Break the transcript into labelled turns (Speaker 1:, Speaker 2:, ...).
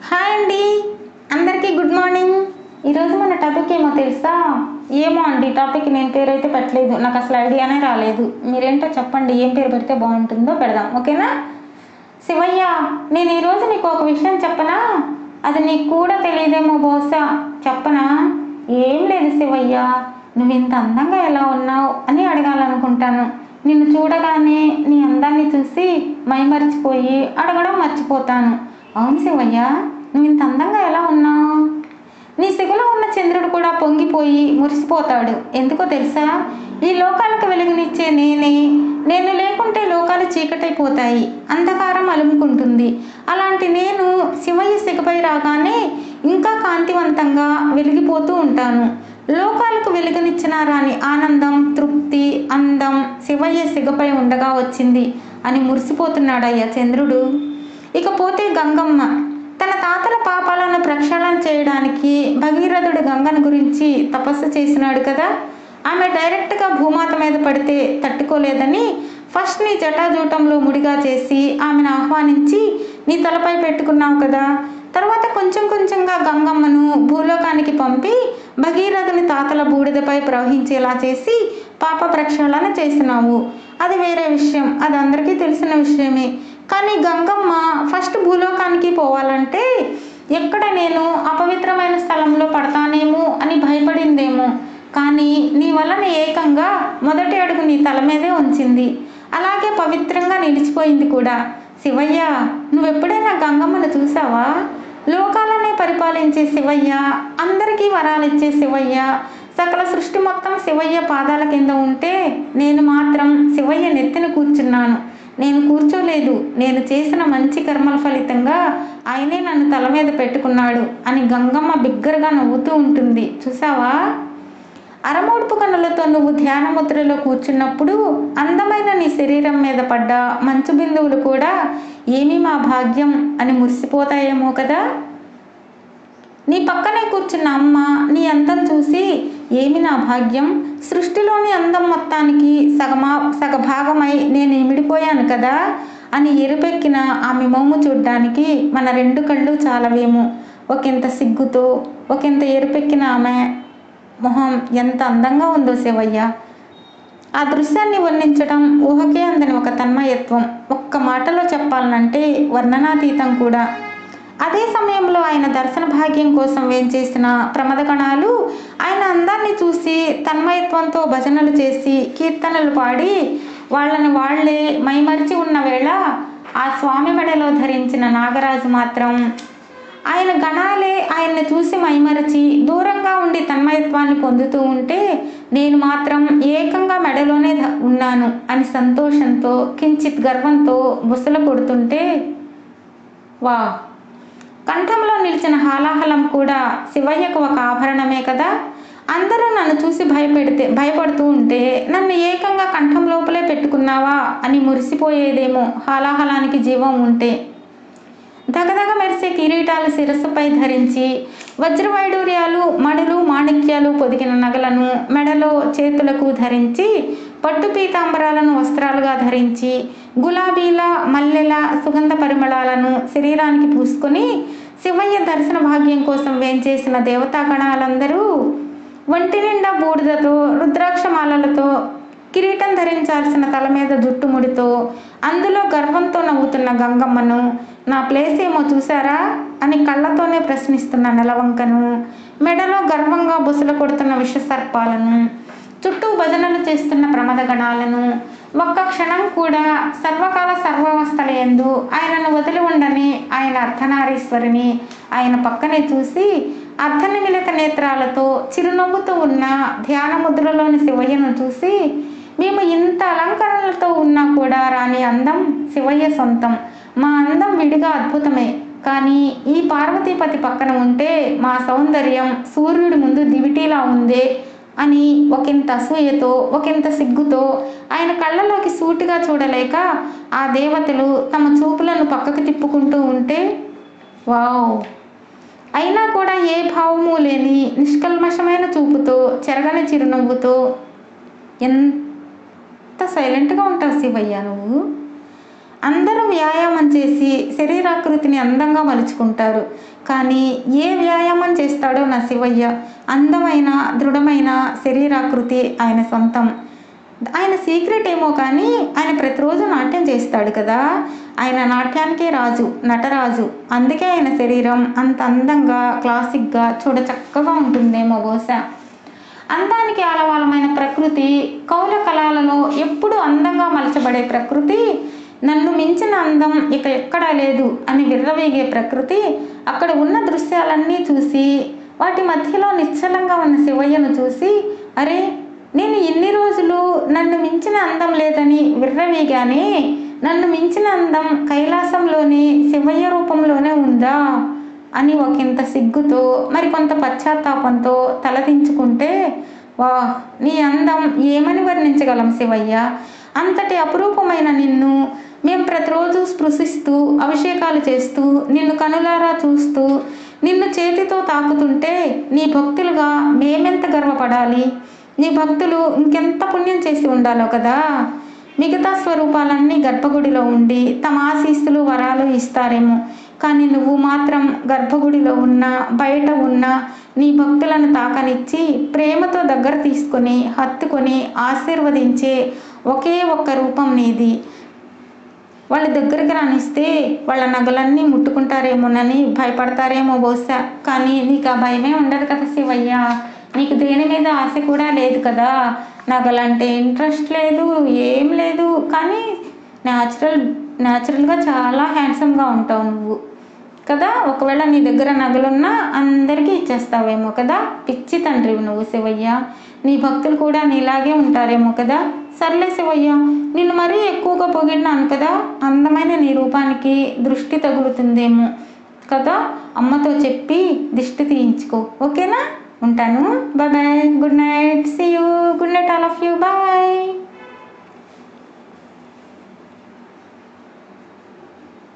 Speaker 1: Hi అండి, అందరికీ good morning. ఈరోజు మన టాపిక్ ఏమో తెలుసా? ఏమో అండి, టాపిక్ నేను పేరైతే పెట్టలేదు, నాకు అసలు ఐడియానే రాలేదు. మీరేంటో చెప్పండి, ఏం పేరు పెడితే బాగుంటుందో పెడదాం, ఓకేనా? శివయ్య, నేను ఈరోజు నీకు ఒక విషయం చెప్పనా? అది నీకు కూడా తెలియదేమో బహుశా. చెప్పనా? ఏం లేదు శివయ్య, నువ్వు ఇంత అందంగా ఎలా ఉన్నావు అని అడగాలనుకుంటాను. నిన్ను చూడగానే నీ అందాన్ని చూసి మైమరిచిపోయి అడగడం మర్చిపోతాను. అవును శివయ్య, నువ్వు ఇంత అందంగా ఎలా ఉన్నావు? నీ సిగులో ఉన్న చంద్రుడు కూడా పొంగిపోయి మురిసిపోతాడు. ఎందుకో తెలుసా? ఈ లోకాలకు వెలుగునిచ్చే నేనే. నేను లేకుంటే లోకాలు చీకటైపోతాయి, అంధకారం అలుముకుంటుంది. అలాంటి నేను శివయ్య సిగపై రాగానే ఇంకా కాంతివంతంగా వెలిగిపోతూ ఉంటాను. లోకాలకు వెలుగునిచ్చిన రాని ఆనందం, తృప్తి, అందం శివయ్య సిగపై ఉండగా వచ్చింది అని మురిసిపోతున్నాడయ్యా చంద్రుడు. ఇకపోతే గంగమ్మ తన తాతల పాపాలను ప్రక్షాళన చేయడానికి భగీరథుడు గంగను గురించి తపస్సు చేసినాడు కదా. ఆమె డైరెక్ట్గా భూమాత మీద పడితే తట్టుకోలేదని ఫస్ట్ నీ జటాజూటంలో ముడిగా చేసి ఆమెను ఆహ్వానించి నీ తలపై పెట్టుకున్నావు కదా. తర్వాత కొంచెం కొంచెంగా గంగమ్మను భూలోకానికి పంపి భగీరథుని తాతల బూడిదపై ప్రవహించేలా చేసి పాప ప్రక్షాళన చేసినావు. అది వేరే విషయం, అది అందరికీ తెలిసిన విషయమే. కానీ గంగమ్మ ఫస్ట్ భూలోకానికి పోవాలంటే ఎక్కడ నేను అపవిత్రమైన స్థలంలో పడతానేమో అని భయపడిందేమో. కానీ నీ వలన ఏకంగా మొదటి అడుగు నీ తల మీదే ఉంచింది. అలాగే పవిత్రంగా నిలిచిపోయింది కూడా. శివయ్య, నువ్వెప్పుడైనా గంగమ్మను చూసావా? లోకాలనే పరిపాలించే శివయ్య, అందరికీ వరాలిచ్చే శివయ్య, సకల సృష్టి మొత్తం శివయ్య పాదాల కింద ఉంటే నేను మాత్రం శివయ్య నెత్తిన కూర్చున్నాను. నేను కూర్చోలేదు, నేను చేసిన మంచి కర్మల ఫలితంగా ఆయనే నన్ను తల మీద పెట్టుకున్నాడు అని గంగమ్మ బిగ్గరగా నవ్వుతూ ఉంటుంది. చూసావా? అరమోడ్పు కన్నులతో నువ్వు ధ్యాన ముద్రలో కూర్చున్నప్పుడు అందమైన నీ శరీరం మీద పడ్డ మంచు బిందువులు కూడా ఏమీ మా భాగ్యం అని మురిసిపోతాయేమో కదా. నీ పక్కనే కూర్చున్న అమ్మ నీ అందం చూసి ఏమి నా భాగ్యం, సృష్టిలోని అందం మొత్తానికి సగభాగమై నేను ఇమిడిపోయాను కదా అని ఎరుపెక్కిన ఆమె మోము చూడ్డానికి మన రెండు కళ్ళు చాలవేమో. ఒకంత సిగ్గుతో ఒకంత ఎరుపెక్కిన ఆమె మొహం ఎంత అందంగా ఉందో శివయ్య. ఆ దృశ్యాన్ని వర్ణించడం ఊహకే అందని ఒక తన్మయత్వం. ఒక్క మాటలో చెప్పాలనంటే వర్ణనాతీతం కూడా. అదే సమయంలో ఆయన దర్శన భాగ్యం కోసం వేంచేసిన ప్రమదగణాలు ఆయన అందాన్ని చూసి తన్మయత్వంతో భజనలు చేసి కీర్తనలు పాడి వాళ్ళని వాళ్లే మైమరిచి ఉన్న వేళ ఆ స్వామి మెడలో ధరించిన నాగరాజు మాత్రం ఆయన గణాలే ఆయన్ని చూసి మైమరచి దూరంగా ఉండి తన్మయత్వాన్ని పొందుతూ ఉంటే నేను మాత్రం ఏకంగా మెడలోనే ఉన్నాను అని సంతోషంతో కించిత్ గర్వంతో బుసలు కొడుతుంటే వా, కంఠంలో నిలిచిన హాలాహలం కూడా శివయ్యకు ఒక ఆభరణమే కదా. అందరూ నన్ను చూసి భయపడుతూ ఉంటే నన్ను ఏకంగా కంఠం లోపలే పెట్టుకున్నావా అని మురిసిపోయేదేమో హాలాహలానికి జీవం ఉంటే. దగదగ మెరిసే కిరీటాలు శిరస్సుపై ధరించి వజ్రవైడూర్యాలు మణులు మాణిక్యాలు పొదిగిన నగలను మెడలో చేతులకు ధరించి పట్టు పీతాంబరాలను వస్త్రాలుగా ధరించి గులాబీల మల్లెల సుగంధ పరిమళాలను శరీరానికి పూసుకొని శివయ్య దర్శన భాగ్యం కోసం వేంచేసిన దేవతాగణాలందరూ ఒంటి నిండా బూడిదతో రుద్రాక్షమాలలతో కిరీటం ధరించాల్సిన తల మీద జుట్టుముడితో అందులో గర్వంతో నవ్వుతున్న గంగమ్మను, నా ప్లేస్ ఏమో చూసారా అని కళ్ళతోనే ప్రశ్నిస్తున్న నెలవంకను, మెడలో గర్వంగా బుసలు కొడుతున్న విషసర్పాలను, చుట్టూ భజనలు చేస్తున్న ప్రమదగణాలను, ఒక్క క్షణం కూడా సర్వకాల సర్వావస్థల యందు ఆయనను వదిలి ఉండని ఆయన అర్ధనారీశ్వరిని ఆయన పక్కనే చూసి అర్ధనిమిలిత నేత్రాలతో చిరునవ్వుతూ ఉన్న ధ్యాన ముద్రలోని శివయ్యను చూసి మేము ఇంత అలంకరణలతో ఉన్నా కూడా రాని అందం శివయ్య సొంతం. మా అందం విడిగా అద్భుతమే, కానీ ఈ పార్వతీపతి పక్కన ఉంటే మా సౌందర్యం సూర్యుడి ముందు దివిటీలా ఉందే అని ఒకంత అసూయతో ఒకంత సిగ్గుతో ఆయన కళ్ళలోకి సూటిగా చూడలేక ఆ దేవతలు తమ చూపులను పక్కకు తిప్పుకుంటూ ఉంటే వావ్, అయినా కూడా ఏ భావము లేని నిష్కల్మషమైన చూపుతో చెరగని చిరునవ్వుతో ఎంత సైలెంట్గా ఉంటావు శివయ్య నువ్వు. అందరూ వ్యాయామం చేసి శరీరాకృతిని అందంగా మలుచుకుంటారు. కానీ ఏ వ్యాయామం చేస్తాడో నా శివయ్య, అందమైన దృఢమైన శరీరాకృతి ఆయన సొంతం. ఆయన సీక్రెట్ ఏమో కానీ ఆయన ప్రతిరోజు నాట్యం చేస్తాడు కదా. ఆయన నాట్యానికే రాజు, నటరాజు. అందుకే ఆయన శరీరం అంత అందంగా క్లాసిక్గా చూడ చక్కగా ఉంటుందేమో బహుశా. అందానికి ఆలవాలమైన ప్రకృతి, కౌల కళాలలో ఎప్పుడు అందంగా మలచబడే ప్రకృతి, నన్ను మించిన అందం ఇక ఎక్కడా లేదు అని విర్రవీగే ప్రకృతి, అక్కడ ఉన్న దృశ్యాలన్నీ చూసి వాటి మధ్యలో నిశ్చలంగా ఉన్న శివయ్యను చూసి, అరే నేను ఇన్ని రోజులు నన్ను మించిన అందం లేదని విర్రవీగానే, నన్ను మించిన అందం కైలాసంలోనే శివయ్య రూపంలోనే ఉందా అని ఒకంత సిగ్గుతో మరికొంత పశ్చాత్తాపంతో తలదించుకుంటే, వా నీ అందం ఏమని వర్ణించగలం శివయ్య? అంతటి అపురూపమైన నిన్ను మేము ప్రతిరోజు స్పృశిస్తూ అభిషేకాలు చేస్తూ నిన్ను కనులారా చూస్తూ నిన్ను చేతితో తాకుతుంటే నీ భక్తులుగా మేమెంత గర్వపడాలి. నీ భక్తులు ఇంకెంత పుణ్యం చేసి ఉండాలో కదా. మిగతా స్వరూపాలన్నీ గర్భగుడిలో ఉండి తమ ఆశీస్సులు వరాలు ఇస్తారేమో, కానీ నువ్వు మాత్రం గర్భగుడిలో ఉన్న బయట ఉన్న నీ భక్తులను తాకనిచ్చి ప్రేమతో దగ్గర తీసుకొని హత్తుకొని ఆశీర్వదించే ఒకే ఒక్క రూపం నీది. వాళ్ళ దగ్గరికి రానిస్తే వాళ్ళ నగలన్నీ ముట్టుకుంటారేమోనని భయపడతారేమో బహుశా. కానీ నీకు ఆ భయమే ఉండదు కదా శివయ్య. నీకు దేని మీద ఆశ కూడా లేదు కదా. నగలంటే ఇంట్రెస్ట్ లేదు, ఏం లేదు. కానీ న్యాచురల్గా చాలా హ్యాండ్సమ్గా ఉంటావు నువ్వు కదా. ఒకవేళ నీ దగ్గర నగలున్నా అందరికీ ఇచ్చేస్తావేమో కదా. పిచ్చి తండ్రివి నువ్వు శివయ్య. నీ భక్తులు కూడా నీలాగే ఉంటారేమో కదా. సర్లే శివయ్య, నిన్ను మరీ ఎక్కువగా పొగిడినాను కదా, అందమైన నీ రూపానికి దృష్టి తగులుతుందేమో కదా. అమ్మతో చెప్పి దిష్టి తీయించుకో, ఓకేనా? ఉంటాను. Bye bye, good night, see you, good night all of you, bye.